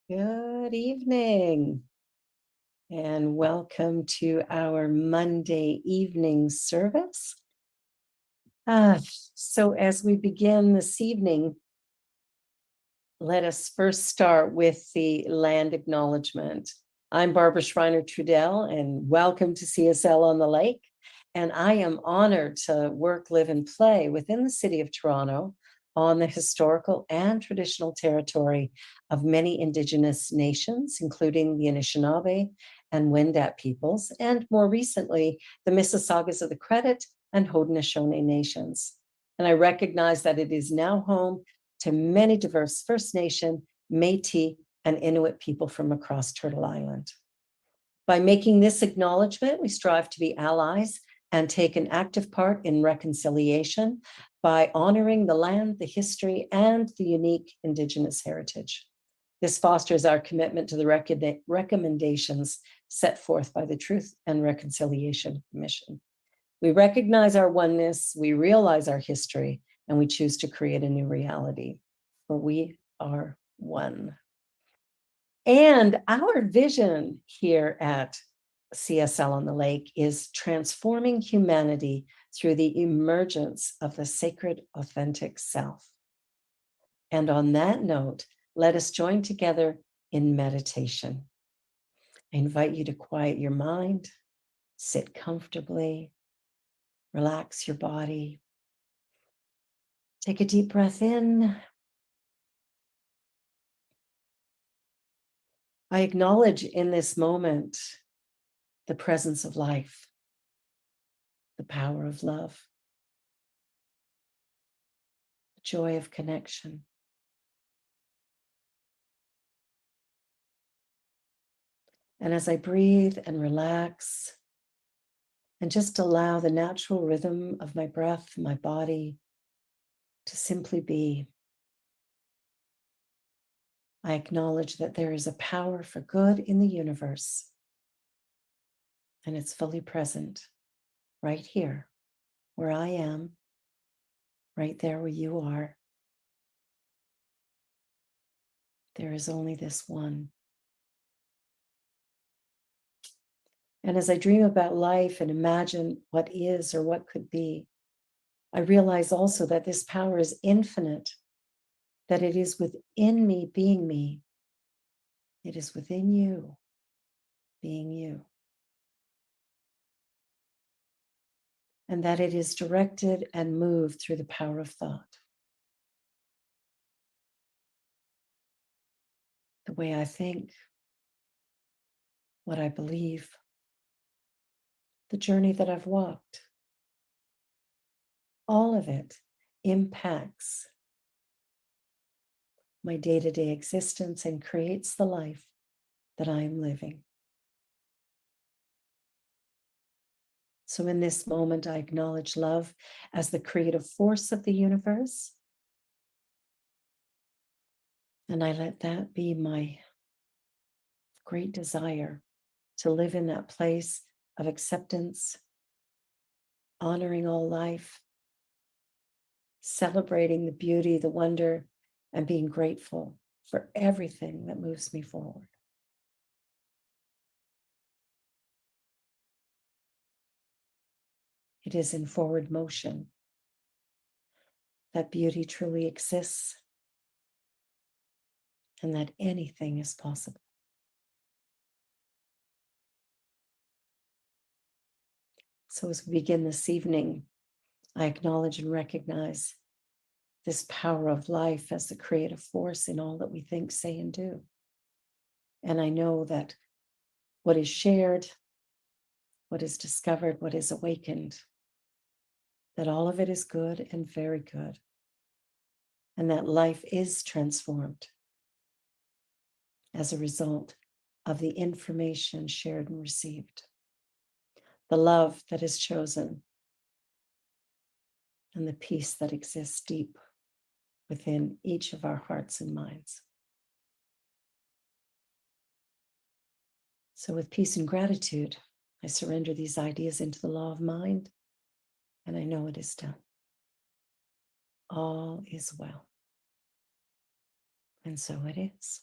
Good evening, and welcome to our Monday evening service. So, as we begin this evening, let us first start with the land acknowledgement. I'm Barbara Schreiner Trudell, and welcome to CSL on the Lake. And I am honored to work, live, and play within the city of Toronto on the historical and traditional territory of many Indigenous nations, including the Anishinaabe and Wendat peoples, and more recently, the Mississaugas of the Credit and Haudenosaunee nations. And I recognize that it is now home to many diverse First Nation, Métis, and Inuit people from across Turtle Island. By making this acknowledgement, we strive to be allies and take an active part in reconciliation by honoring the land, the history, and the unique Indigenous heritage. This fosters our commitment to the recommendations set forth by the Truth and Reconciliation Commission. We recognize our oneness, we realize our history, and we choose to create a new reality, for we are one. And our vision here at CSL on the Lake is transforming humanity through the emergence of the sacred, authentic self. And on that note, let us join together in meditation. I invite you to quiet your mind, sit comfortably, relax your body. Take a deep breath in. I acknowledge in this moment the presence of life, the power of love, the joy of connection. And as I breathe and relax and just allow the natural rhythm of my breath, my body to simply be, I acknowledge that there is a power for good in the universe, and it's fully present right here where I am, right there where you are. There is only this one. And as I dream about life and imagine what is or what could be, I realize also that this power is infinite, that it is within me being me. It is within you being you. And that it is directed and moved through the power of thought. The way I think, what I believe, the journey that I've walked, all of it impacts my day-to-day existence and creates the life that I am living. So in this moment, I acknowledge love as the creative force of the universe. And I let that be my great desire to live in that place of acceptance, honoring all life, celebrating the beauty, the wonder, and being grateful for everything that moves me forward. It is in forward motion that beauty truly exists and that anything is possible. So as we begin this evening, I acknowledge and recognize this power of life as the creative force in all that we think, say, and do. And I know that what is shared, what is discovered, what is awakened, that all of it is good and very good, and that life is transformed as a result of the information shared and received, the love that is chosen, and the peace that exists deep within each of our hearts and minds. So with peace and gratitude, I surrender these ideas into the law of mind, and I know it is done. All is well. And so it is.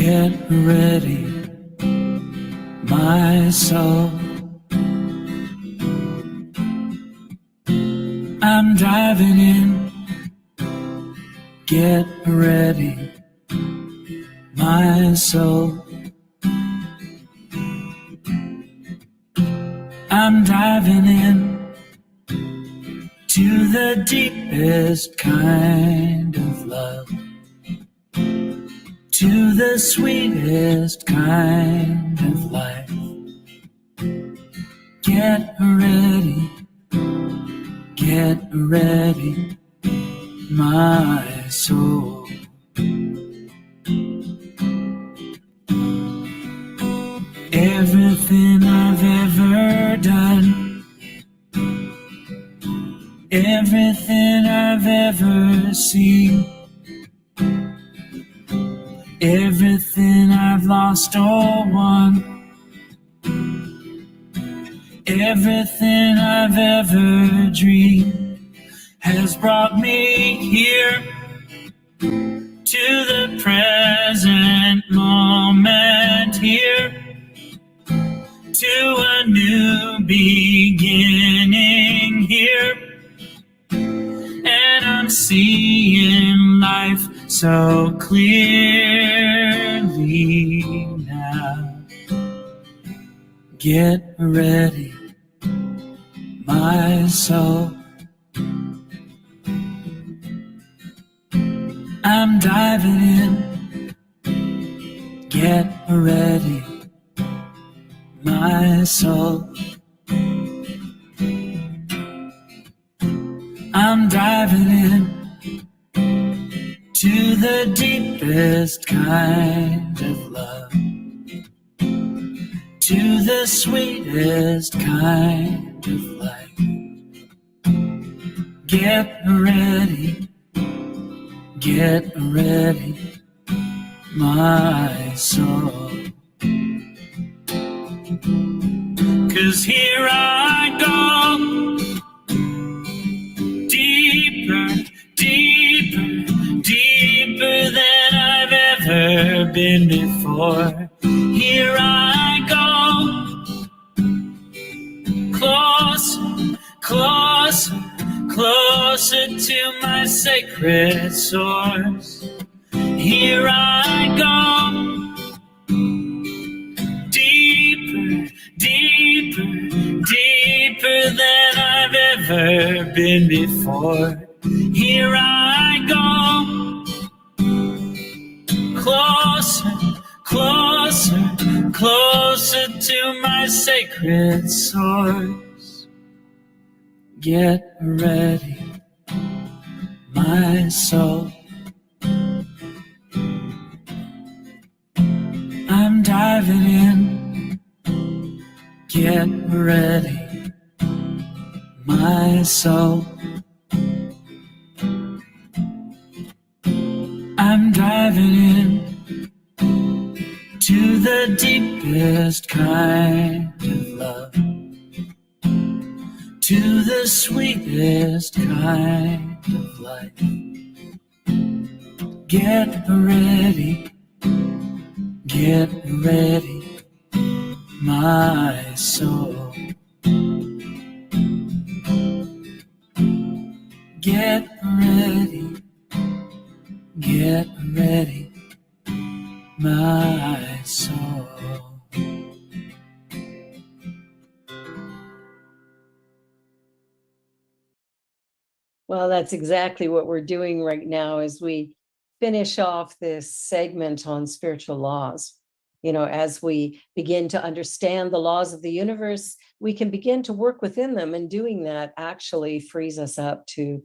Get ready, my soul. I'm driving in. Get ready, my soul. I'm driving in to the deepest kind of love, to the sweetest kind of life. Get ready, my soul. Everything I've ever done, everything I've ever seen, everything I've lost or won, everything I've ever dreamed has brought me here to the present moment, here to a new beginning, here. And I'm seeing life so clearly now. Get ready, my soul. I'm diving in. Get ready, my soul. I'm diving in to the deepest kind of love, to the sweetest kind of life. Get ready, my soul. 'Cause here I go, deeper, deeper, deeper than I've ever been before. Here I go, closer, closer, closer to my sacred source. Here I go, deeper, deeper, deeper than I've ever been before. Here I go, closer, closer, closer to my sacred source. Get ready, my soul. I'm diving in. Get ready, my soul. I'm diving in to the deepest kind of love, to the sweetest kind of life. Get ready, my soul. Get ready, my soul. Well, that's exactly what we're doing right now as we finish off this segment on spiritual laws. You know, as we begin to understand the laws of the universe, we can begin to work within them, and doing that actually frees us up to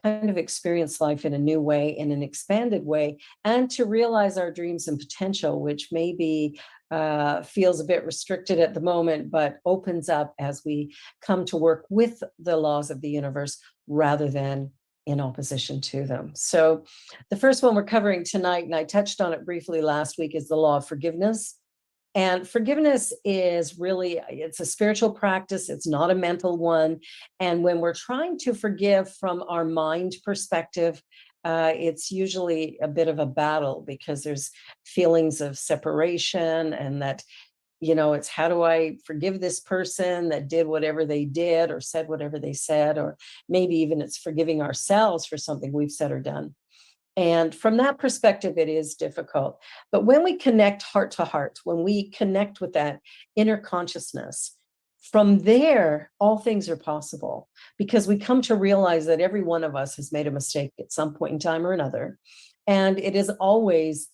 kind of experience life in a new way, in an expanded way, and to realize our dreams and potential, which maybe feels a bit restricted at the moment, but opens up as we come to work with the laws of the universe rather than in opposition to them. So the first one we're covering tonight, and I touched on it briefly last week, is the law of forgiveness. And forgiveness is really, it's a spiritual practice. It's not a mental one. And when we're trying to forgive from our mind perspective, it's usually a bit of a battle because there's feelings of separation, and that, it's how do I forgive this person that did whatever they did or said whatever they said, or maybe even it's forgiving ourselves for something we've said or done. And from that perspective, it is difficult. But when we connect heart to heart, when we connect with that inner consciousness, from there, all things are possible, because we come to realize that every one of us has made a mistake at some point in time or another. And it is always,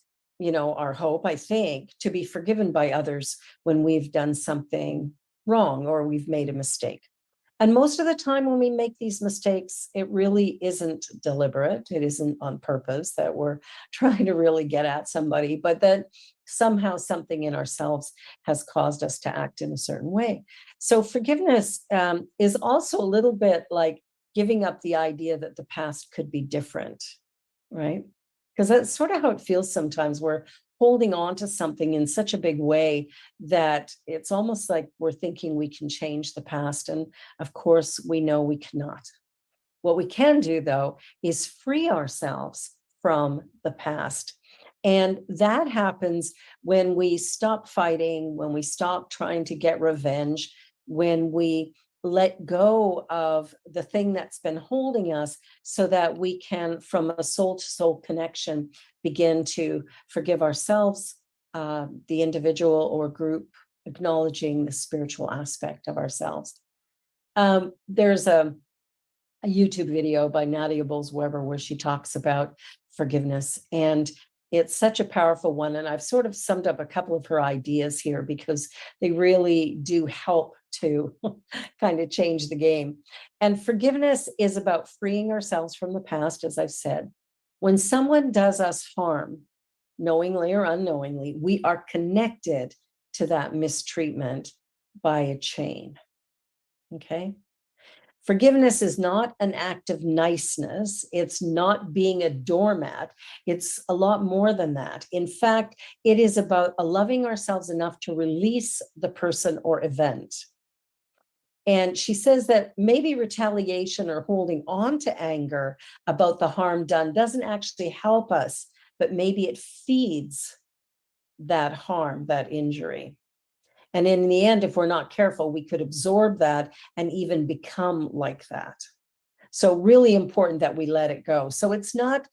our hope, I think, to be forgiven by others when we've done something wrong or we've made a mistake. And most of the time when we make these mistakes, it really isn't deliberate. It isn't on purpose that we're trying to really get at somebody, but that somehow something in ourselves has caused us to act in a certain way. So forgiveness is also a little bit like giving up the idea that the past could be different, right? Because that's sort of how it feels sometimes. We're holding on to something in such a big way that it's almost like we're thinking we can change the past. And of course, we know we cannot. What we can do, though, is free ourselves from the past. And that happens when we stop fighting, when we stop trying to get revenge, when we let go of the thing that's been holding us, so that we can, from a soul to soul connection, begin to forgive ourselves, the individual or group, acknowledging the spiritual aspect of ourselves. There's a YouTube video by Nadia Bowles-Weber where she talks about forgiveness, and it's such a powerful one. And I've sort of summed up a couple of her ideas here because they really do help to kind of change the game. And forgiveness is about freeing ourselves from the past, as I've said. When someone does us harm, knowingly or unknowingly, we are connected to that mistreatment by a chain. Okay? Forgiveness is not an act of niceness. It's not being a doormat. It's a lot more than that. In fact, it is about loving ourselves enough to release the person or event. And she says that maybe retaliation or holding on to anger about the harm done doesn't actually help us, but maybe it feeds that harm, that injury. And in the end, if we're not careful, we could absorb that and even become like that. So really important that we let it go. So it's not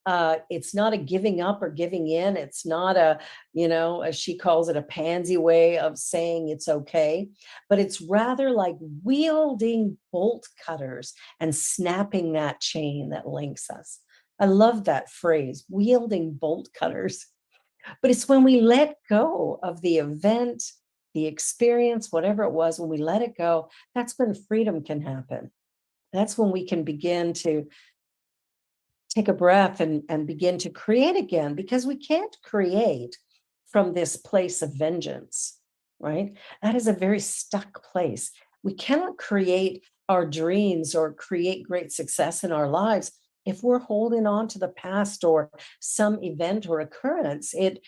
a giving up or giving in. It's not a, as she calls it, a pansy way of saying it's okay, but it's rather like wielding bolt cutters and snapping that chain that links us. I love that phrase, wielding bolt cutters. But it's when we let go of the event, the experience, whatever it was, when we let it go, that's when freedom can happen. That's when we can begin to take a breath and begin to create again, because we can't create from this place of vengeance, right? That is a very stuck place. We cannot create our dreams or create great success in our lives if we're holding on to the past or some event or occurrence. It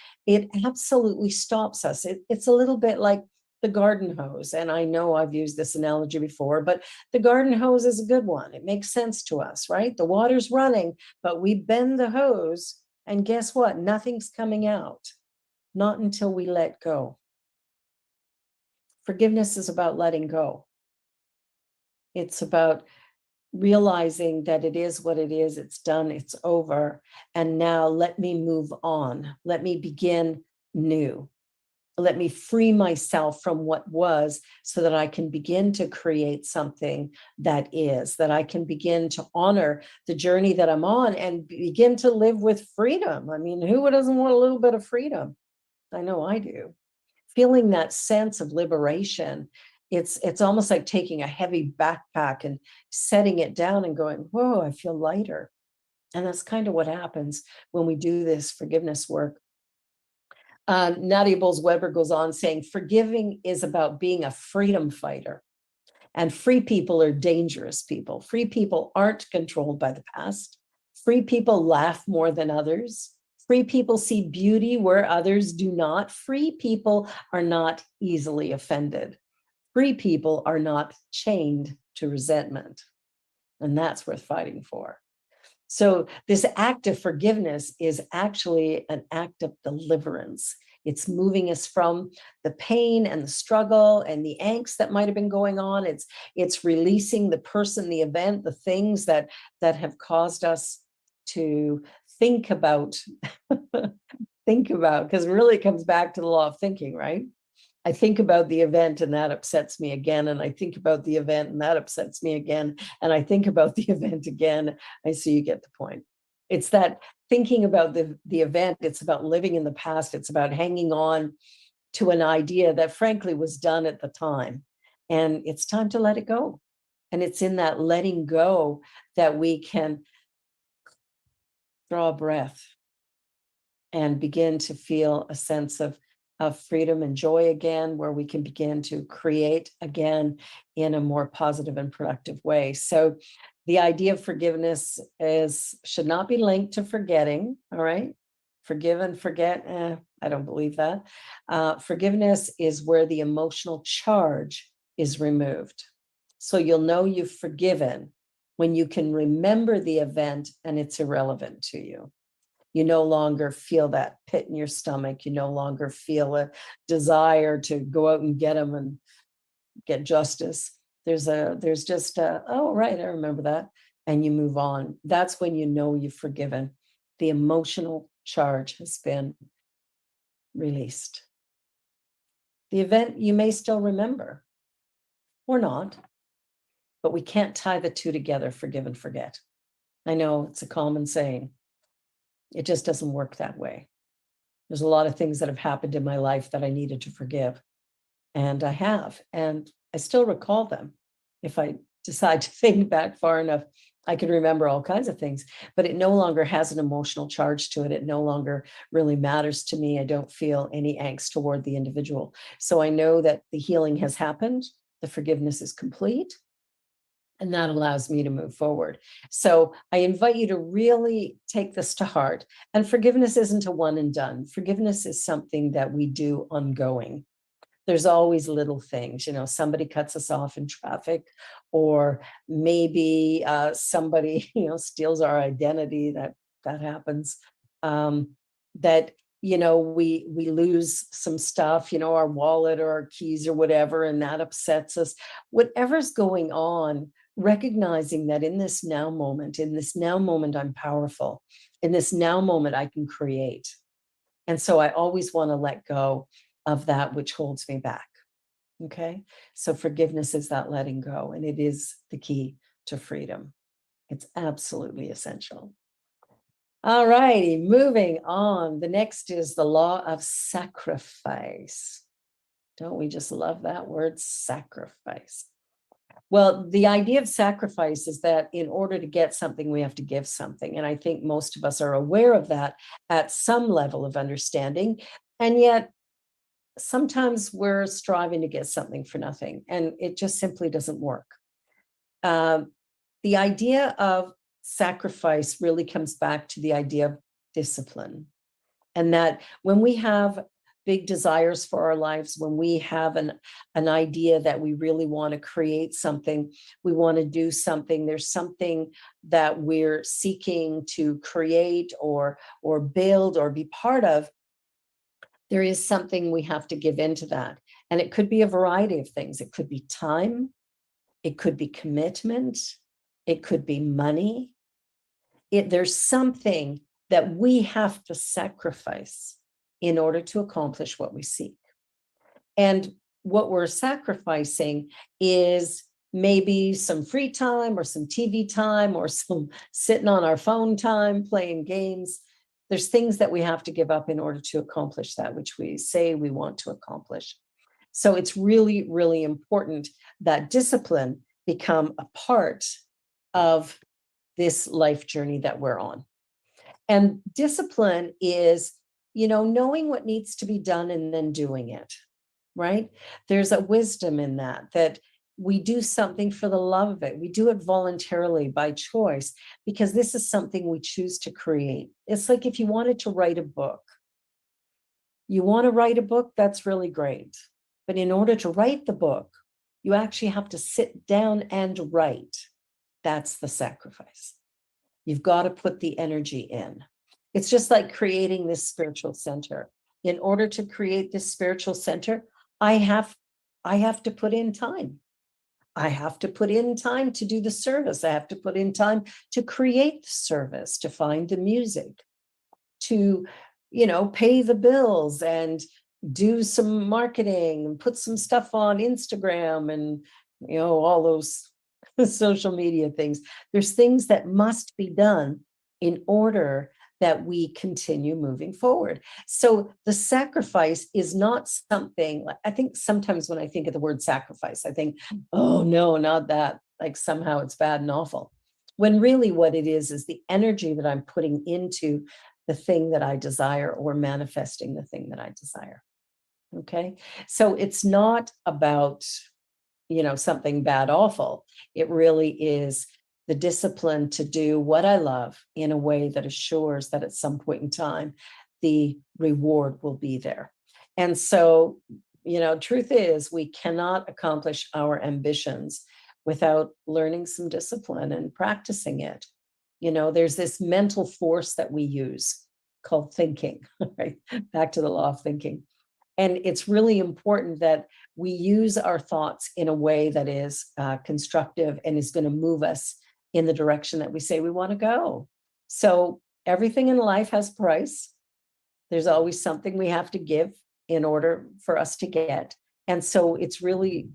absolutely stops us. It's a little bit like the garden hose. And I know I've used this analogy before, but the garden hose is a good one. It makes sense to us, right? The water's running, but we bend the hose, and guess what? Nothing's coming out. Not until we let go. Forgiveness is about letting go. It's about realizing that it is what it is, it's done, it's over, and now let me move on. Let me begin new. Let me free myself from what was, so that I can begin to create something that is, that I can begin to honor the journey that I'm on and begin to live with freedom. I mean, who doesn't want a little bit of freedom? I know I do. Feeling that sense of liberation, it's almost like taking a heavy backpack and setting it down and going, whoa, I feel lighter. And that's kind of what happens when we do this forgiveness work. Nadia Bowles-Weber goes on saying, forgiving is about being a freedom fighter. And free people are dangerous people. Free people aren't controlled by the past. Free people laugh more than others. Free people see beauty where others do not. Free people are not easily offended. Free people are not chained to resentment. And that's worth fighting for. So this act of forgiveness is actually an act of deliverance. It's moving us from the pain and the struggle and the angst that might have been going on. It's releasing the person, the event, the things that have caused us to think about, because really it comes back to the law of thinking, right? I think about the event and that upsets me again. And I think about the event and that upsets me again. And I think about the event again. I see you get the point. It's that thinking about the event. It's about living in the past. It's about hanging on to an idea that frankly was done at the time. And it's time to let it go. And it's in that letting go that we can draw a breath and begin to feel a sense of freedom and joy again, where we can begin to create again in a more positive and productive way. So the idea of forgiveness should not be linked to forgetting, all right? Forgive and forget, I don't believe that. Forgiveness is where the emotional charge is removed. So you'll know you've forgiven when you can remember the event and it's irrelevant to you. You no longer feel that pit in your stomach. You no longer feel a desire to go out and get them and get justice. There's just oh, right, I remember that. And you move on. That's when you know you've forgiven. The emotional charge has been released. The event you may still remember or not, but we can't tie the two together, forgive and forget. I know it's a common saying. It just doesn't work that way. There's a lot of things that have happened in my life that I needed to forgive. And I have, and I still recall them. If I decide to think back far enough, I can remember all kinds of things, but it no longer has an emotional charge to it. It no longer really matters to me. I don't feel any angst toward the individual. So I know that the healing has happened. The forgiveness is complete. And that allows me to move forward. So I invite you to really take this to heart. And forgiveness isn't a one and done. Forgiveness is something that we do ongoing. There's always little things, somebody cuts us off in traffic, or maybe somebody, steals our identity. That happens. That we lose some stuff, our wallet or our keys or whatever, and that upsets us. Whatever's going on, recognizing that in this now moment, I'm powerful. In this now moment, I can create. And so I always want to let go of that which holds me back. Okay. So forgiveness is that letting go, and it is the key to freedom. It's absolutely essential. All righty, moving on. The next is the law of sacrifice. Don't we just love that word, sacrifice? Well, the idea of sacrifice is that in order to get something, we have to give something. And I think most of us are aware of that at some level of understanding. And yet, sometimes we're striving to get something for nothing, and it just simply doesn't work. The idea of sacrifice really comes back to the idea of discipline. And that when we have big desires for our lives, when we have an idea that we really want to create something, we want to do something, there's something that we're seeking to create or build or be part of, there is something we have to give into that. And it could be a variety of things. It could be time, it could be commitment, it could be money. There's something that we have to sacrifice in order to accomplish what we seek. And what we're sacrificing is maybe some free time or some TV time or some sitting on our phone time, playing games. There's things that we have to give up in order to accomplish that which we say we want to accomplish. So it's really, really important that discipline become a part of this life journey that we're on. And discipline is, knowing what needs to be done and then doing it, right? There's a wisdom in that we do something for the love of it. We do it voluntarily by choice because this is something we choose to create. It's like if you wanted to write a book. You want to write a book, that's really great. But in order to write the book, you actually have to sit down and write. That's the sacrifice. You've got to put the energy in. It's just like creating this spiritual center. In order to create this spiritual center, I have to put in time. I have to put in time to do the service. I have to put in time to create the service, to find the music, to, pay the bills and do some marketing and put some stuff on Instagram and, all those social media things. There's things that must be done in order that we continue moving forward. So the sacrifice is not something, I think sometimes when I think of the word sacrifice, I think, oh no, not that, like somehow it's bad and awful. When really what it is the energy that I'm putting into the thing that I desire or manifesting the thing that I desire. Okay. So it's not about, something bad, awful. It really is the discipline to do what I love in a way that assures that at some point in time, the reward will be there. And so, truth is, we cannot accomplish our ambitions without learning some discipline and practicing it. There's this mental force that we use called thinking, right? Back to the law of thinking. And it's really important that we use our thoughts in a way that is constructive and is going to move us in the direction that we say we want to go. So everything in life has price. There's always something we have to give in order for us to get. And so it's really,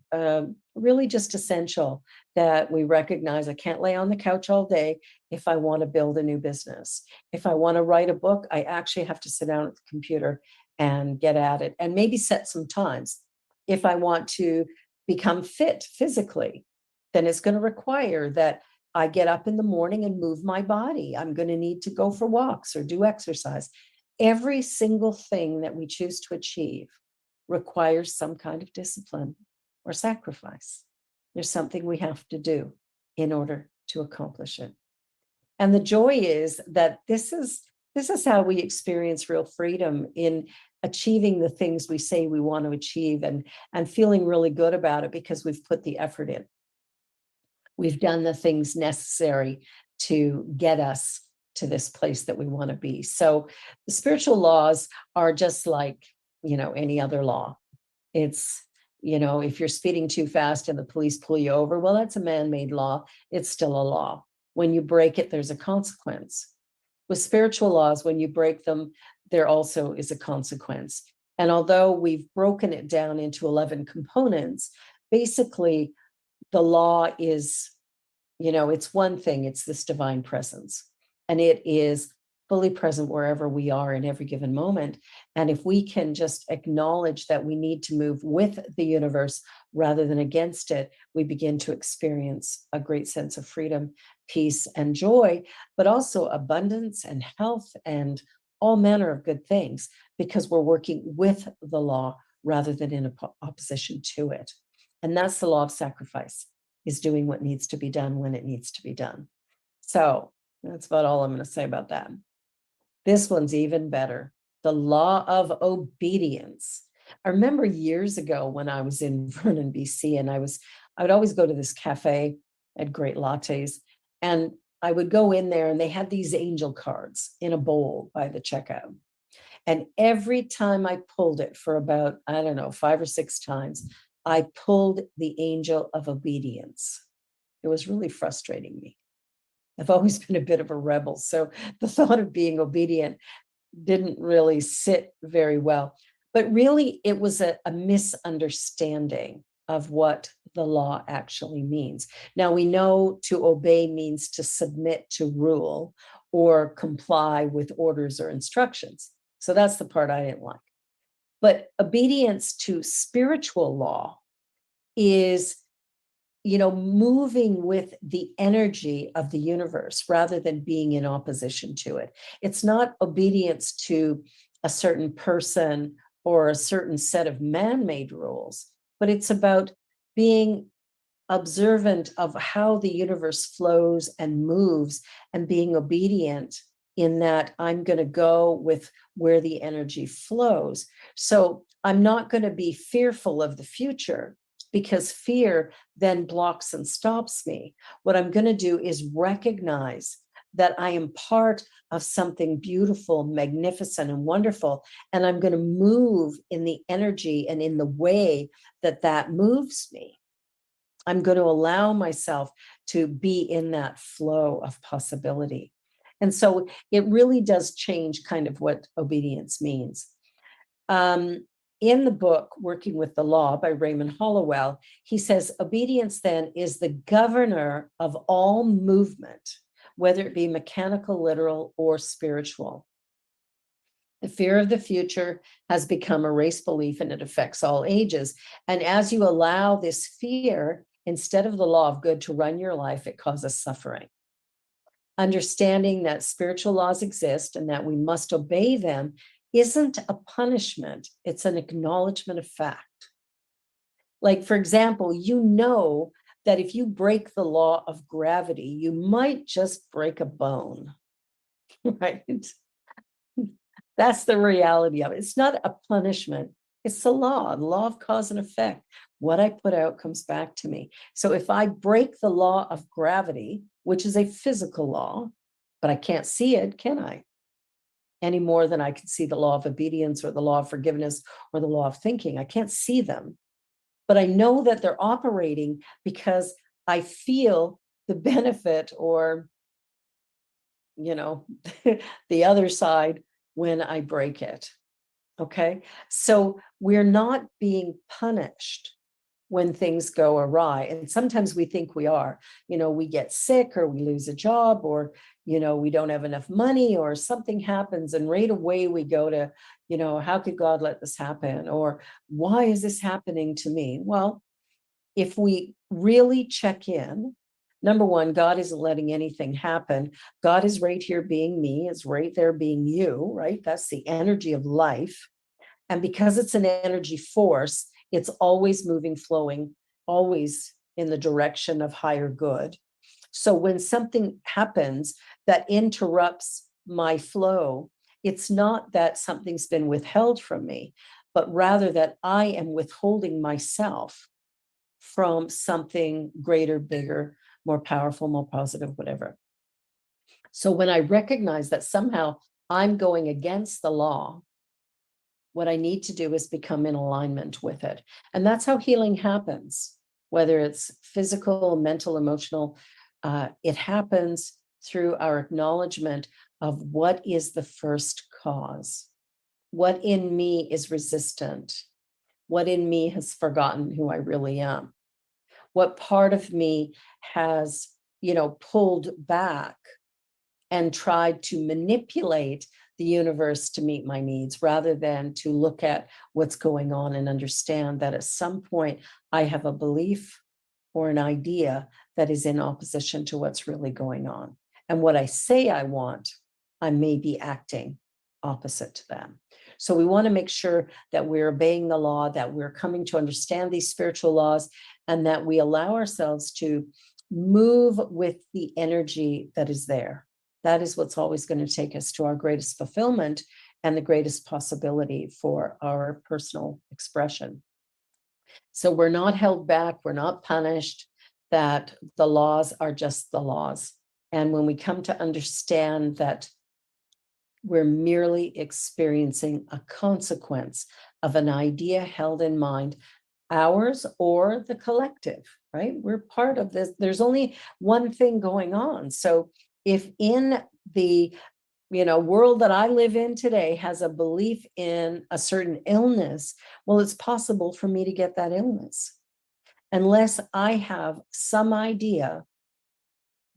really just essential that we recognize I can't lay on the couch all day if I want to build a new business. If I want to write a book, I actually have to sit down at the computer and get at it and maybe set some times. If I want to become fit physically, then it's going to require that I get up in the morning and move my body. I'm going to need to go for walks or do exercise. Every single thing that we choose to achieve requires some kind of discipline or sacrifice. There's something we have to do in order to accomplish it. And the joy is that this is how we experience real freedom in achieving the things we say we want to achieve and feeling really good about it because we've put the effort in. We've done the things necessary to get us to this place that we want to be. So the spiritual laws are just like, any other law. It's, if you're speeding too fast and the police pull you over, well, that's a man-made law. It's still a law. When you break it, there's a consequence. With spiritual laws, when you break them, there also is a consequence. And although we've broken it down into 11 components, basically the law is, it's one thing, it's this divine presence. And it is fully present wherever we are in every given moment. And if we can just acknowledge that we need to move with the universe rather than against it, we begin to experience a great sense of freedom, peace, and joy, but also abundance and health and all manner of good things because we're working with the law rather than in opposition to it. And that's the law of sacrifice, is doing what needs to be done when it needs to be done. So that's about all I'm going to say about that. This one's even better. The law of obedience. I remember years ago when I was in Vernon, BC, and I would always go to this cafe at great lattes, and I would go in there and they had these angel cards in a bowl by the checkout. And every time I pulled it for about, 5 or 6 times, I pulled the angel of obedience. It was really frustrating me. I've always been a bit of a rebel, so the thought of being obedient didn't really sit very well. But really, it was a misunderstanding of what the law actually means. Now, we know to obey means to submit to rule or comply with orders or instructions. So that's the part I didn't like. But obedience to spiritual law is moving with the energy of the universe rather than being in opposition to it. It's not obedience to a certain person or a certain set of man-made rules, but it's about being observant of how the universe flows and moves and being obedient in that I'm going to go with where the energy flows. So I'm not going to be fearful of the future, because fear then blocks and stops me. What I'm going to do is recognize that I am part of something beautiful, magnificent, and wonderful. And I'm going to move in the energy and in the way that that moves me. I'm going to allow myself to be in that flow of possibility. And so it really does change kind of what obedience means. In the book, Working with the Law by Raymond Hollowell, he says, obedience then is the governor of all movement, whether it be mechanical, literal, or spiritual. The fear of the future has become a race belief and it affects all ages. And as you allow this fear, instead of the law of good to run your life, it causes suffering. Understanding that spiritual laws exist and that we must obey them isn't a punishment, it's an acknowledgement of fact. Like, for example, you know that if you break the law of gravity, you might just break a bone, right? That's the reality of it. It's not a punishment. It's the law of cause and effect. What I put out comes back to me. So if I break the law of gravity, which is a physical law, but I can't see it, can I? Any more than I can see the law of obedience or the law of forgiveness or the law of thinking. I can't see them, but I know that they're operating because I feel the benefit or, the other side when I break it. Okay. So we're not being punished when things go awry. And sometimes we think we are, we get sick or we lose a job or, we don't have enough money or something happens and right away we go to, how could God let this happen? Or why is this happening to me? Well, if we really check in, number one, God isn't letting anything happen. God is right here being me, is right there being you, right? That's the energy of life. And because it's an energy force, it's always moving, flowing, always in the direction of higher good. So when something happens that interrupts my flow, it's not that something's been withheld from me, but rather that I am withholding myself from something greater, bigger, more powerful, more positive, whatever. So when I recognize that somehow I'm going against the law, what I need to do is become in alignment with it. And that's how healing happens, whether it's physical, mental, emotional. It happens through our acknowledgement of what is the first cause, what in me is resistant, what in me has forgotten who I really am, what part of me has, pulled back and tried to manipulate the universe to meet my needs rather than to look at what's going on and understand that at some point I have a belief or an idea that is in opposition to what's really going on. And what I say I want, I may be acting opposite to them. So we want to make sure that we're obeying the law, that we're coming to understand these spiritual laws, and that we allow ourselves to move with the energy that is there. That is what's always going to take us to our greatest fulfillment and the greatest possibility for our personal expression. So we're not held back, we're not punished, that the laws are just the laws. And when we come to understand that we're merely experiencing a consequence of an idea held in mind, ours or the collective, right? We're part of this. There's only one thing going on. So if in the world that I live in today has a belief in a certain illness, well, it's possible for me to get that illness unless I have some idea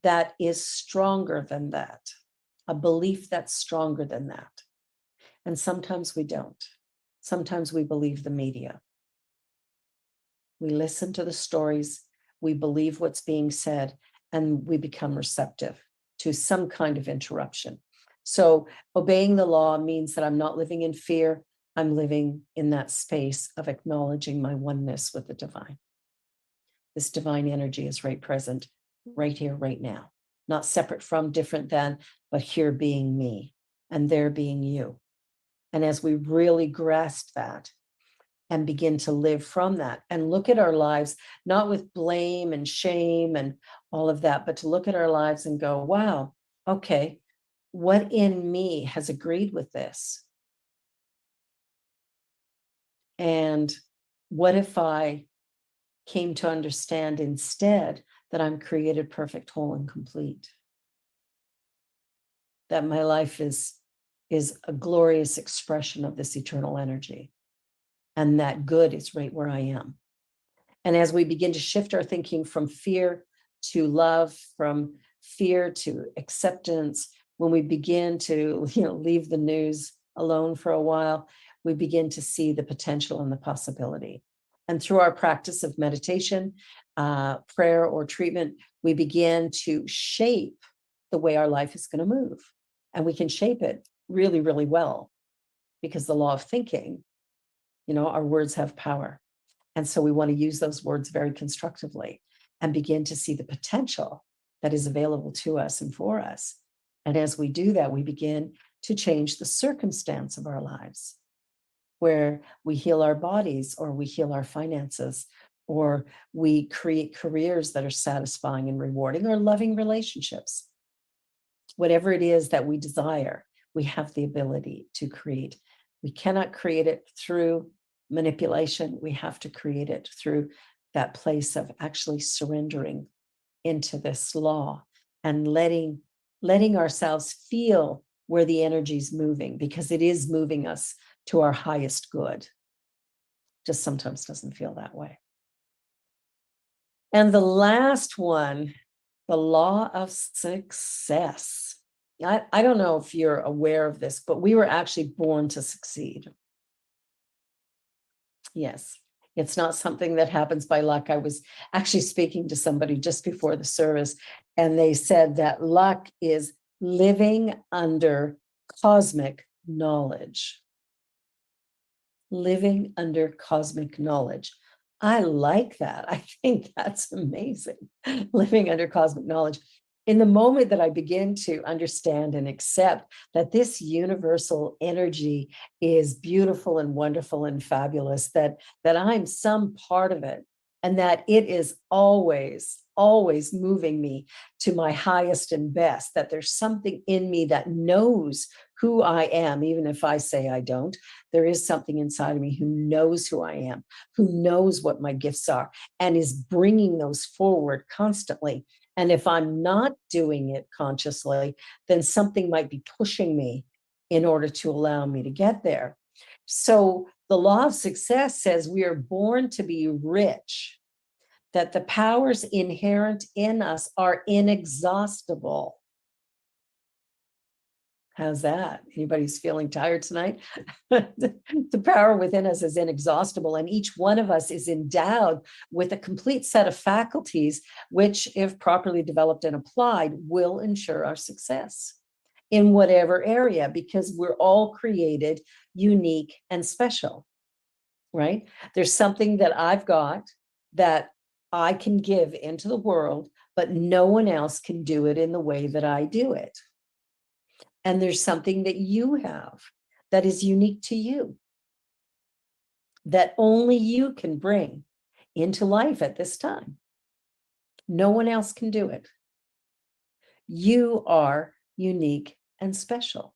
that is stronger than that, a belief that's stronger than that. And sometimes we don't. Sometimes we believe the media. We listen to the stories, we believe what's being said, and we become receptive to some kind of interruption. So obeying the law means that I'm not living in fear. I'm living in that space of acknowledging my oneness with the divine. This divine energy is right present, right here, right now, not separate from, different than, but here being me and there being you. And as we really grasp that and begin to live from that and look at our lives, not with blame and shame and all of that, but to look at our lives and go, wow, okay, what in me has agreed with this? And what if I came to understand instead that I'm created perfect, whole, and complete? That my life is a glorious expression of this eternal energy, and that good is right where I am. And as we begin to shift our thinking from fear to love, from fear to acceptance, when we begin to leave the news alone for a while, we begin to see the potential and the possibility. And through our practice of meditation, prayer, or treatment, we begin to shape the way our life is going to move. And we can shape it really, really well, because the law of thinking, our words have power. And so we want to use those words very constructively and begin to see the potential that is available to us and for us. And as we do that, we begin to change the circumstance of our lives, where we heal our bodies, or we heal our finances, or we create careers that are satisfying and rewarding, or loving relationships. Whatever it is that we desire, we have the ability to create. We cannot create it through manipulation. We have to create it through that place of actually surrendering into this law and letting ourselves feel where the energy is moving, because it is moving us to our highest good. Just sometimes doesn't feel that way. And the last one, the law of success. I don't know if you're aware of this, but we were actually born to succeed. Yes, it's not something that happens by luck. I was actually speaking to somebody just before the service, and they said that luck is living under cosmic knowledge. Living under cosmic knowledge. I like that. I think that's amazing. Living under cosmic knowledge. In the moment that I begin to understand and accept that this universal energy is beautiful and wonderful and fabulous, that I'm some part of it, and that it is always, always moving me to my highest and best, that there's something in me that knows who I am, even if I say I don't. There is something inside of me who knows who I am, who knows what my gifts are, and is bringing those forward constantly. And if I'm not doing it consciously, then something might be pushing me in order to allow me to get there. So the law of success says we are born to be rich, that the powers inherent in us are inexhaustible. How's that? Anybody's feeling tired tonight? The power within us is inexhaustible, and each one of us is endowed with a complete set of faculties, which, if properly developed and applied, will ensure our success in whatever area, because we're all created unique and special, right? There's something that I've got that I can give into the world, but no one else can do it in the way that I do it. And there's something that you have that is unique to you, that only you can bring into life at this time. No one else can do it. You are unique and special,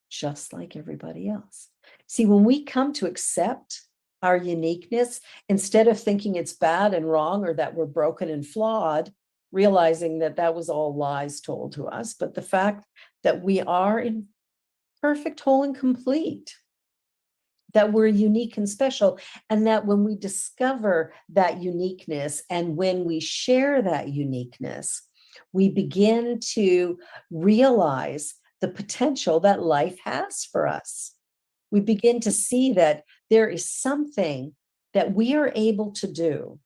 just like everybody else. See, when we come to accept our uniqueness, instead of thinking it's bad and wrong, or that we're broken and flawed, realizing that that was all lies told to us, but the fact that we are in perfect, whole, and complete, that we're unique and special, and that when we discover that uniqueness and when we share that uniqueness, we begin to realize the potential that life has for us. We begin to see that there is something that we are able to do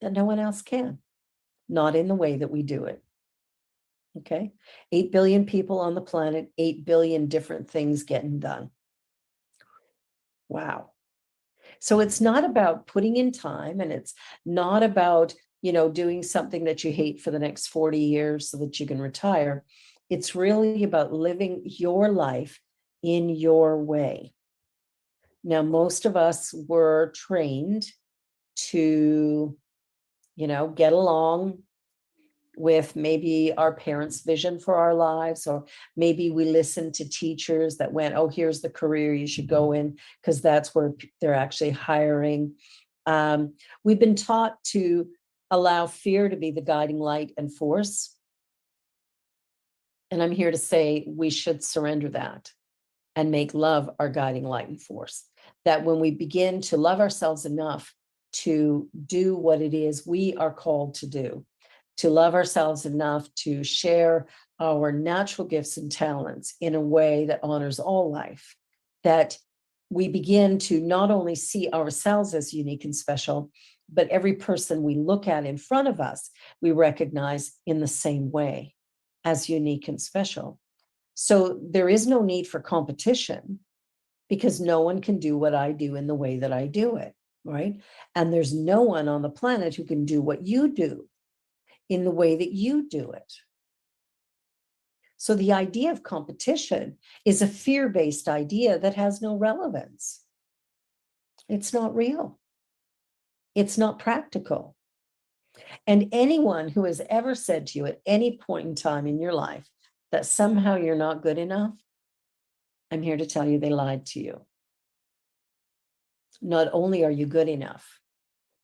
that no one else can, not in the way that we do it. Okay, 8 billion people on the planet, 8 billion different things getting done. Wow. So it's not about putting in time, and it's not about, doing something that you hate for the next 40 years so that you can retire. It's really about living your life in your way. Now, most of us were trained to, get along with maybe our parents' vision for our lives, or maybe we listened to teachers that went, oh, here's the career you should go in because that's where they're actually hiring. We've been taught to allow fear to be the guiding light and force. And I'm here to say we should surrender that and make love our guiding light and force. That when we begin to love ourselves enough to do what it is we are called to do, to love ourselves enough to share our natural gifts and talents in a way that honors all life, that we begin to not only see ourselves as unique and special, but every person we look at in front of us, we recognize in the same way as unique and special. So there is no need for competition because no one can do what I do in the way that I do it, right? And there's no one on the planet who can do what you do in the way that you do it. So the idea of competition is a fear-based idea that has no relevance. It's not real. It's not practical. And anyone who has ever said to you at any point in time in your life that somehow you're not good enough, I'm here to tell you they lied to you. Not only are you good enough,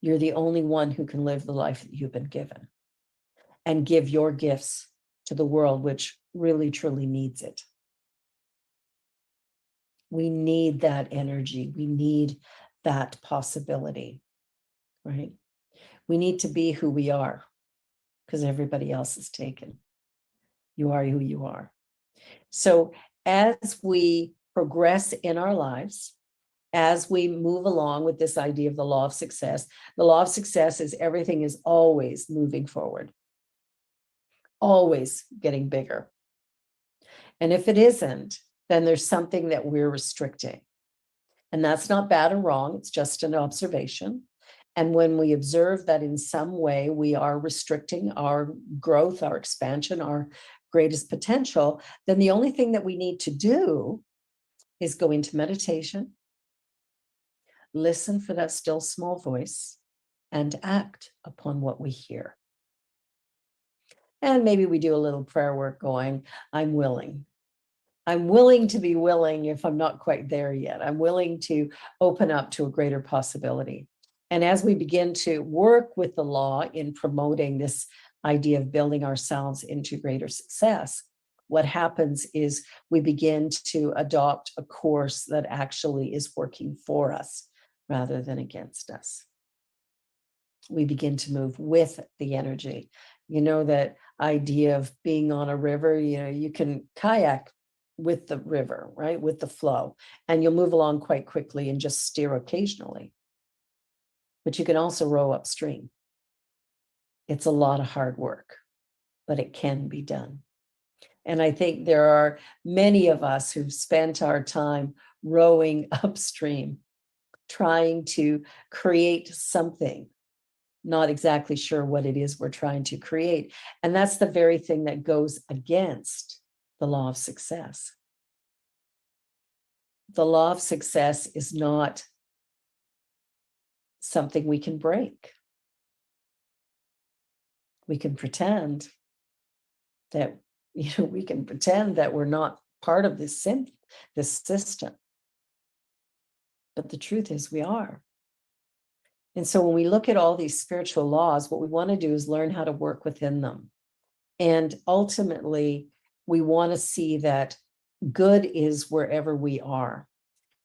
you're the only one who can live the life that you've been given and give your gifts to the world, which really, truly needs it. We need that energy. We need that possibility, right? We need to be who we are because everybody else is taken. You are who you are. So as we progress in our lives, as we move along with this idea of the law of success, the law of success is everything is always moving forward, always getting bigger. And if it isn't, then there's something that we're restricting. And that's not bad or wrong, it's just an observation. And when we observe that in some way we are restricting our growth, our expansion, our greatest potential, then the only thing that we need to do is go into meditation, listen for that still small voice, and act upon what we hear. And maybe we do a little prayer work going, I'm willing. I'm willing to be willing if I'm not quite there yet. I'm willing to open up to a greater possibility. And as we begin to work with the law in promoting this idea of building ourselves into greater success, what happens is we begin to adopt a course that actually is working for us rather than against us. We begin to move with the energy. You know, that idea of being on a river, you know, you can kayak with the river, right? With the flow, and you'll move along quite quickly and just steer occasionally. But you can also row upstream. It's a lot of hard work, but it can be done. And I think there are many of us who've spent our time rowing upstream, trying to create something, not exactly sure what it is we're trying to create. And that's the very thing that goes against the law of success. The law of success is not something we can break. We can pretend that, we can pretend that we're not part of this system. But the truth is we are. And so when we look at all these spiritual laws, what we want to do is learn how to work within them. And ultimately, we want to see that good is wherever we are.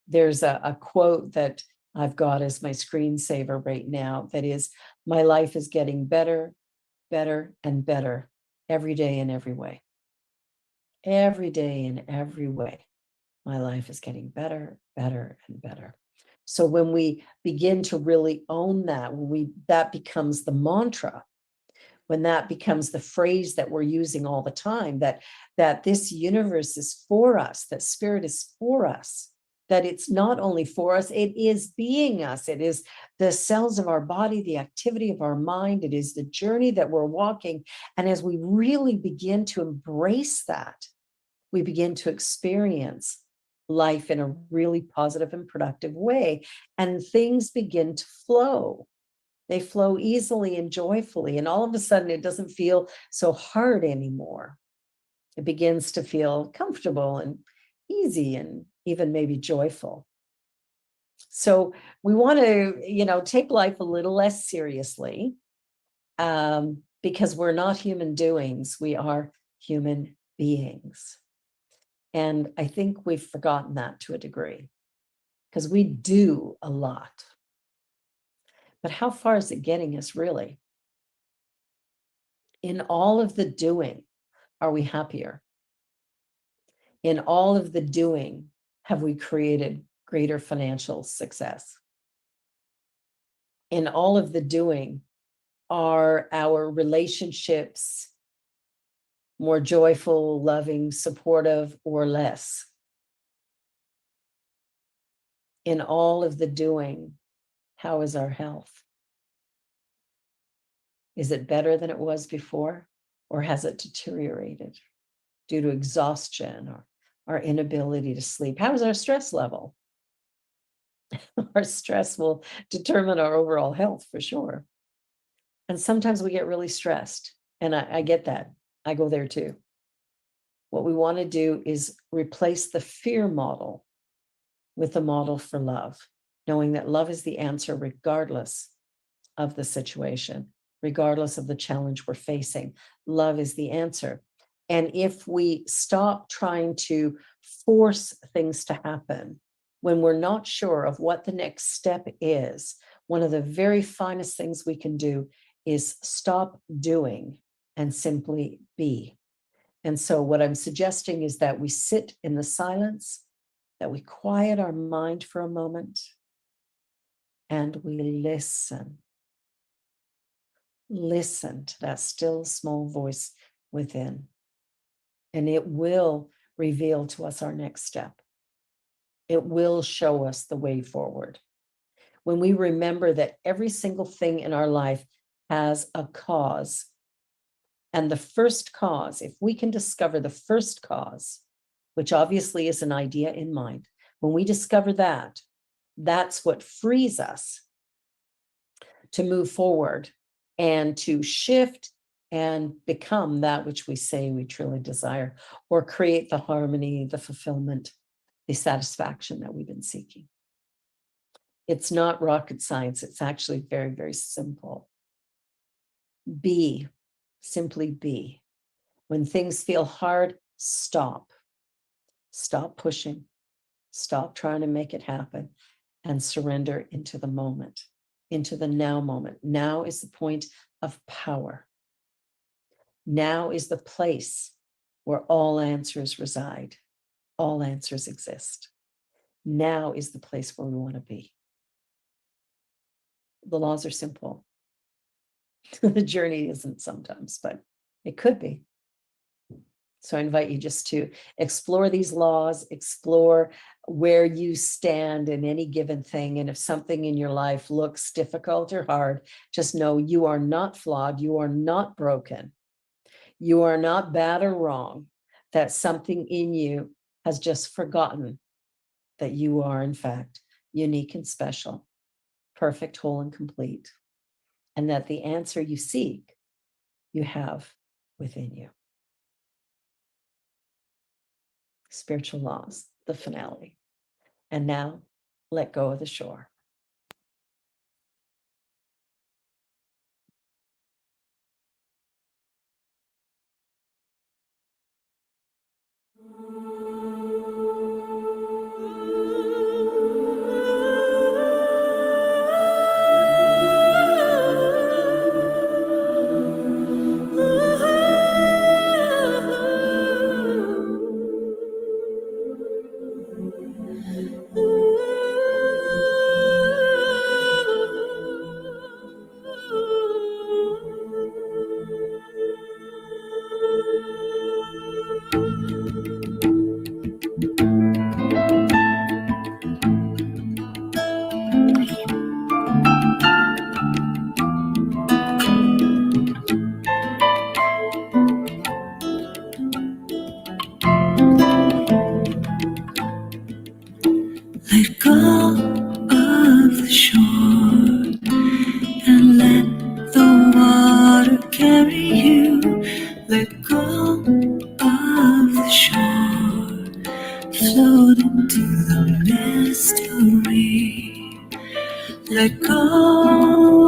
There's a quote that I've got as my screensaver right now that is, my life is getting better, better, and better every day in every way. Every day in every way, my life is getting better, better, and better. So when we begin to really own that, that becomes the mantra, when that becomes the phrase that we're using all the time, that this universe is for us, that spirit is for us, that it's not only for us, it is being us. It is the cells of our body, the activity of our mind. It is the journey that we're walking. And as we really begin to embrace that, we begin to experience life in a really positive and productive way, and things begin to flow. They flow easily and joyfully, and all of a sudden it doesn't feel so hard anymore. It begins to feel comfortable and easy and even maybe joyful. So we want to, take life a little less seriously, because we're not human doings, we are human beings. And I think we've forgotten that to a degree, because we do a lot. But how far is it getting us, really? In all of the doing, are we happier? In all of the doing, have we created greater financial success? In all of the doing, are our relationships more joyful, loving, supportive, or less? In all of the doing, how is our health? Is it better than it was before, or has it deteriorated due to exhaustion or our inability to sleep? How is our stress level? Our stress will determine our overall health for sure. And sometimes we get really stressed, and I get that. I go there too. What we want to do is replace the fear model with the model for love, knowing that love is the answer regardless of the situation, regardless of the challenge we're facing. Love is the answer. And if we stop trying to force things to happen when we're not sure of what the next step is, one of the very finest things we can do is stop doing and simply be. And so what I'm suggesting is that we sit in the silence, that we quiet our mind for a moment, and we listen. Listen to that still small voice within, and it will reveal to us our next step. It will show us the way forward. When we remember that every single thing in our life has a cause, and the first cause, if we can discover the first cause, which obviously is an idea in mind, when we discover that, that's what frees us to move forward and to shift and become that which we say we truly desire, or create the harmony, the fulfillment, the satisfaction that we've been seeking. It's not rocket science. It's actually very, very simple. Be, simply be. When things feel hard, stop. Stop pushing. Stop trying to make it happen, and surrender into the moment, into the now moment. Now is the point of power. Now is the place where all answers reside. All answers exist. Now is the place where we want to be. The laws are simple. The journey isn't sometimes, but it could be. So I invite you just to explore these laws, explore where you stand in any given thing. And if something in your life looks difficult or hard, just know you are not flawed. You are not broken. You are not bad or wrong. That something in you has just forgotten that you are, in fact, unique and special, perfect, whole, and complete. And that the answer you seek, you have within you. Spiritual laws, the finale. And now, let go of the shore.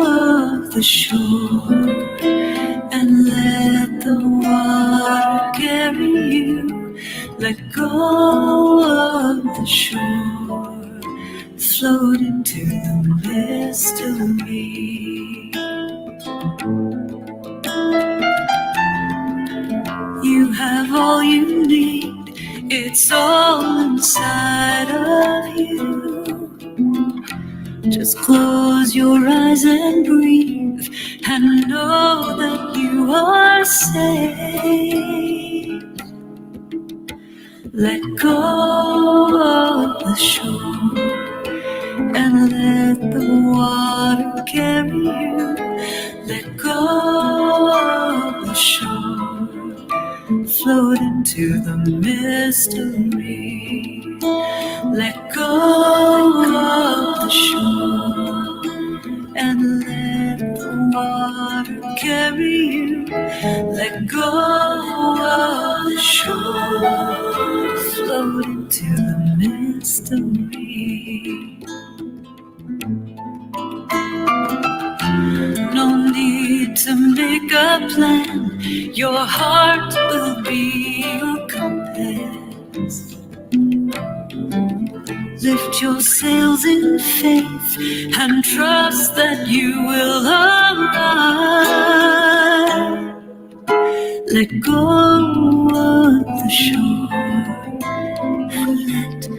of the shore and let the water carry you. Let go of the shore, float into the mystery. You have all you need, it's all inside of you. Just close your eyes and breathe and know that you are safe. Let go of the shore and let the water carry you. Let go of the shore, float into the mystery. Let go of the shore and let the water carry you. Let go of the shore, float into the mystery. No need to make a plan, your heart will be your compass. Lift your sails in faith and trust that you will arrive. Let go of the shore and let the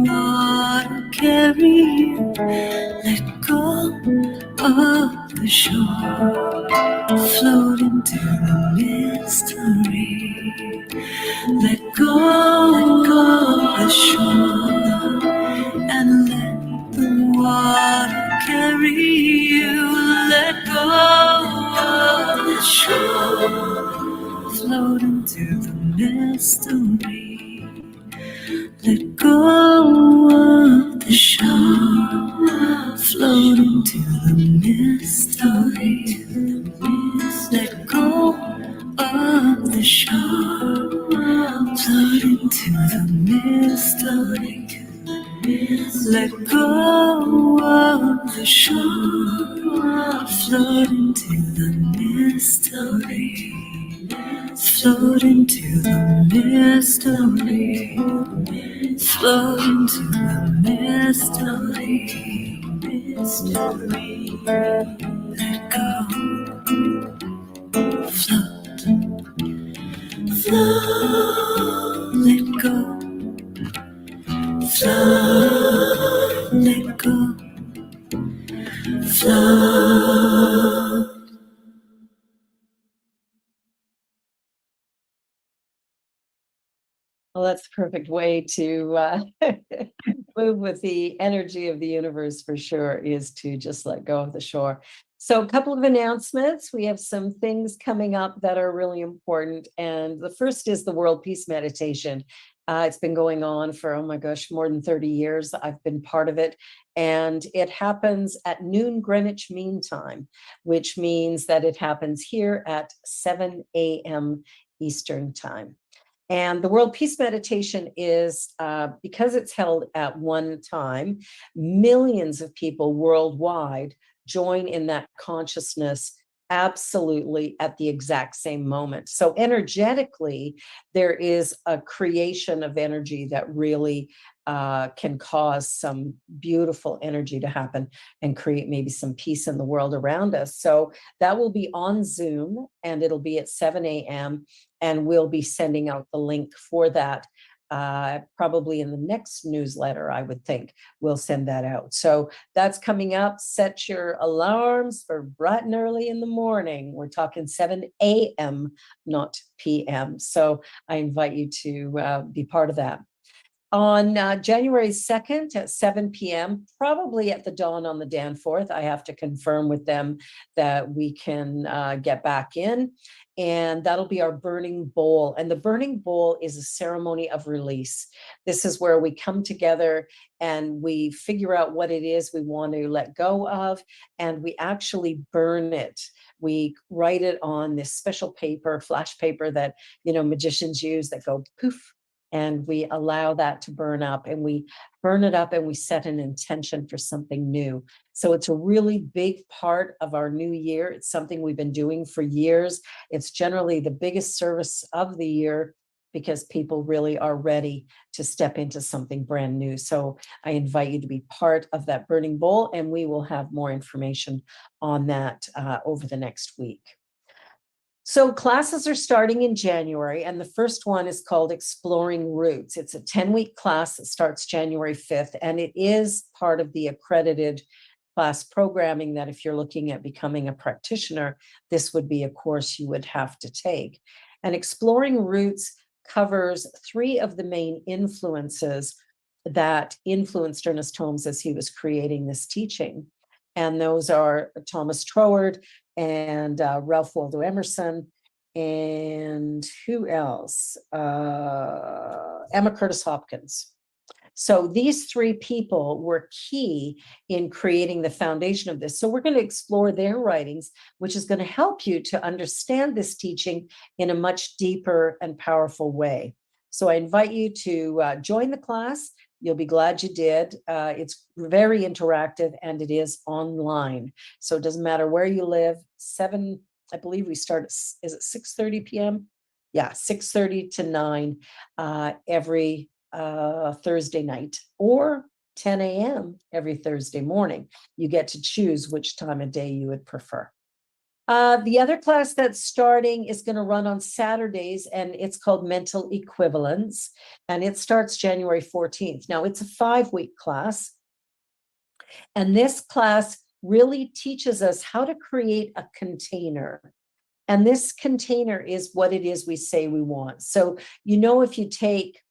water carry you. Let go of the shore, float into the mystery. Let go of the shore and let the water carry you. Let go of the shore, float into the mystery. Let go of the shore, float into the mystery. Let go of the shore, float into the mystery. Let go of the shore, float into the mystery. Float into the mystery. Float into the mystery. Mystery. Let go. Float. Float. Let go. Float. Let go. Float. Well, that's the perfect way to move with the energy of the universe for sure, is to just let go of the shore. So, a couple of announcements. We have some things coming up that are really important. And the first is the World Peace Meditation. It's been going on for, oh my gosh, more than 30 years. I've been part of it. And it happens at noon Greenwich Mean Time, which means that it happens here at 7 a.m. Eastern Time. And the World Peace Meditation is, because it's held at one time, millions of people worldwide join in that consciousness absolutely at the exact same moment. So energetically, there is a creation of energy that really can cause some beautiful energy to happen and create maybe some peace in the world around us. So that will be on Zoom, and it'll be at 7 a.m. And we'll be sending out the link for that probably in the next newsletter, I would think. We'll send that out. So that's coming up. Set your alarms for bright and early in the morning. We're talking 7 a.m., not p.m. So I invite you to be part of that. On January 2nd at 7 p.m., probably at the dawn on the Danforth. I have to confirm with them that we can get back in. And that'll be our burning bowl. And the burning bowl is a ceremony of release. This is where we come together and we figure out what it is we want to let go of, and we actually burn it. We write it on this special paper, flash paper that, magicians use, that go poof, and we allow that to burn up, and we burn it up and we set an intention for something new. So it's a really big part of our new year. It's something we've been doing for years. It's generally the biggest service of the year because people really are ready to step into something brand new. So I invite you to be part of that burning bowl, and we will have more information on that over the next week. So classes are starting in January, and the first one is called Exploring Roots. It's a 10-week class that starts January 5th, and it is part of the accredited class programming that if you're looking at becoming a practitioner, this would be a course you would have to take. And Exploring Roots covers 3 of the main influences that influenced Ernest Holmes as he was creating this teaching. And those are Thomas Troward and Ralph Waldo Emerson, and who else? Emma Curtis Hopkins. So these 3 people were key in creating the foundation of this. So we're going to explore their writings, which is going to help you to understand this teaching in a much deeper and powerful way. So I invite you to join the class. You'll be glad you did. It's very interactive, and it is online. So it doesn't matter where you live. I believe we start at, is it 6:30 p.m.? Yeah, 6:30 to 9 every Thursday night, or 10 a.m. every Thursday morning. You get to choose which time of day you would prefer. The other class that's starting is going to run on Saturdays, and it's called Mental Equivalence, and it starts January 14th. Now, it's a 5-week class, and this class really teaches us how to create a container. And this container is what it is we say we want. So, if you take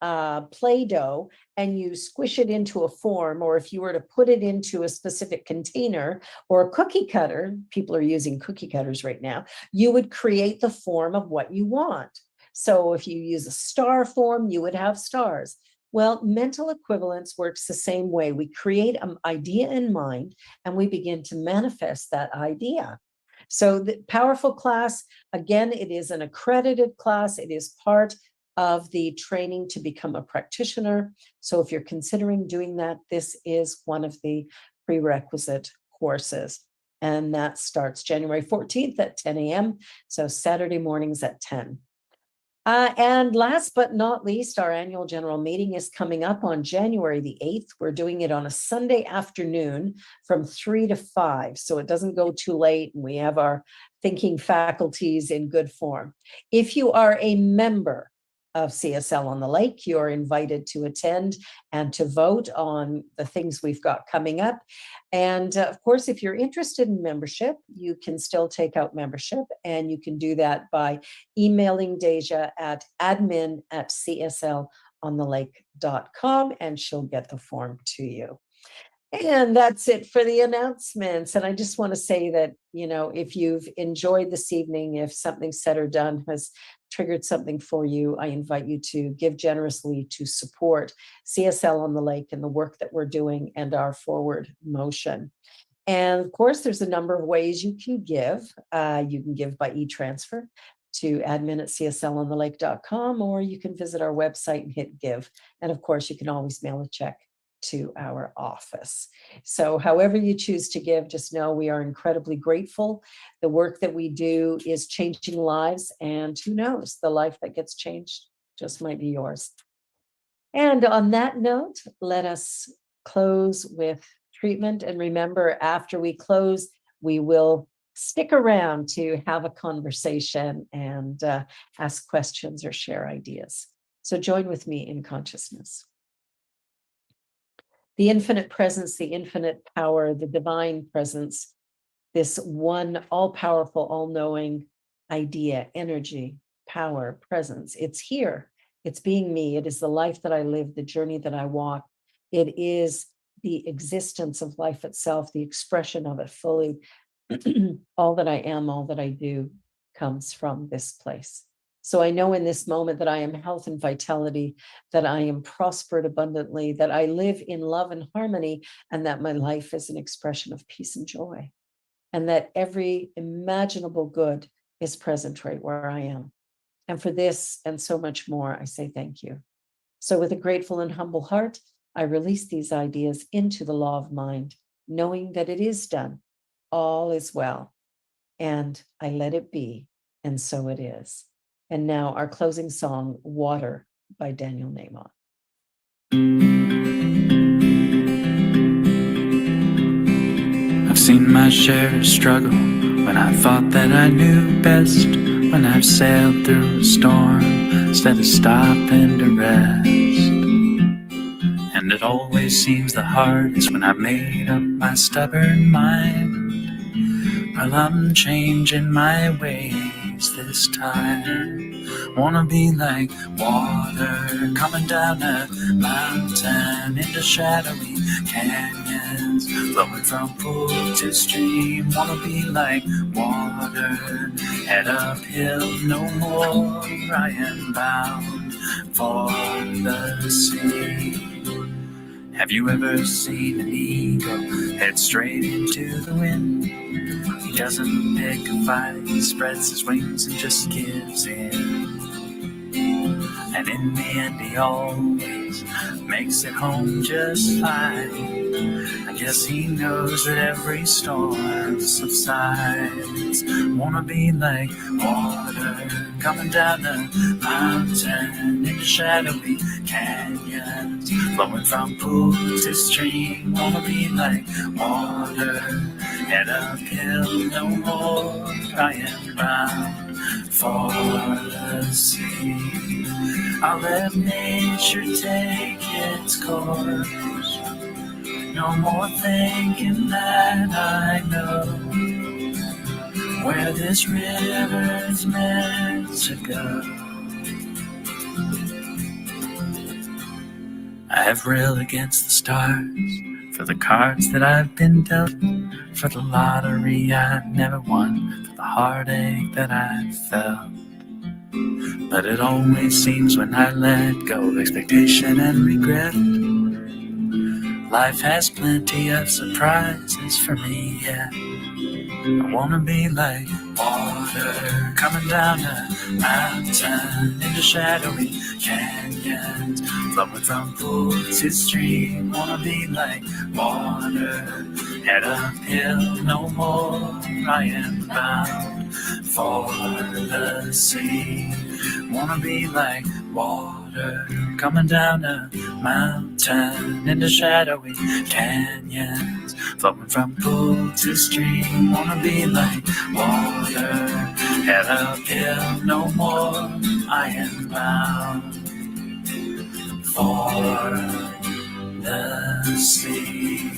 Play-Doh and you squish it into a form, or if you were to put it into a specific container or a cookie cutter, people are using cookie cutters right now, you would create the form of what you want. So if you use a star form, you would have stars. Well, mental equivalence works the same way. We create an idea in mind and we begin to manifest that idea. So the powerful class, again, it is an accredited class. It is part of the training to become a practitioner. So if you're considering doing that, this is one of the prerequisite courses. And that starts January 14th at 10 a.m. So Saturday mornings at 10. And last but not least, our annual general meeting is coming up on January the 8th. We're doing it on a Sunday afternoon from 3 to 5. So it doesn't go too late, and we have our thinking faculties in good form. If you are a member of CSL on the Lake, you're invited to attend and to vote on the things we've got coming up. And of course, if you're interested in membership, you can still take out membership, and you can do that by emailing Deja at admin@cslontheLake.com, and she'll get the form to you. And that's it for the announcements. And I just want to say that, if you've enjoyed this evening, if something said or done has triggered something for you, I invite you to give generously to support CSL on the Lake and the work that we're doing and our forward motion. And of course, there's a number of ways you can give. You can give by e-transfer to admin@cslontheLake.com, or you can visit our website and hit give. And of course, you can always mail a check to our office. So however you choose to give, just know we are incredibly grateful. The work that we do is changing lives, and who knows, the life that gets changed just might be yours. And on that note, let us close with treatment. And remember, after we close, we will stick around to have a conversation and ask questions or share ideas. So join with me in consciousness. The infinite presence, the infinite power, the divine presence, this one all-powerful, all-knowing idea, energy, power, presence. It's here. It's being me. It is the life that I live, the journey that I walk. It is the existence of life itself, the expression of it fully. All that I am, all that I do comes from this place. So I know in this moment that I am health and vitality, that I am prospered abundantly, that I live in love and harmony, and that my life is an expression of peace and joy, and that every imaginable good is present right where I am. And for this and so much more, I say thank you. So with a grateful and humble heart, I release these ideas into the law of mind, knowing that it is done. All is well. And I let it be. And so it is. And now our closing song, Water by Daniel Nahmon. I've seen my share of struggle when I thought that I knew best, when I've sailed through a storm instead of stopping to rest. And it always seems the hardest when I've made up my stubborn mind. Well, I'm changing my ways this time. Wanna be like water coming down a mountain into shadowy canyons, flowing from pool to stream. Wanna be like water, head uphill no more. I am bound for the sea. Have you ever seen an eagle head straight into the wind? He doesn't pick a fight, he spreads his wings and just gives in. And in the end he always makes it home just fine. I guess he knows that every storm subsides. Wanna be like water coming down the mountain into shadowy canyons, flowing from pool to stream. Wanna be like water, head uphill no more. I am bound for the sea. I'll let nature take its course. No more thinking that I know where this river's meant to go. I have reeled against the stars for the cards that I've been dealt, for the lottery I never won, for the heartache that I felt. But it always seems when I let go of expectation and regret, life has plenty of surprises for me, yeah. I wanna be like water coming down a mountain into shadowy canyons, flowing from pool to stream. Wanna be like water, head uphill no more. I am bound for the sea. Wanna be like water coming down a mountain into shadowy canyons, flowing from pool to stream. Wanna be like water, head uphill no more. I am bound for the sea.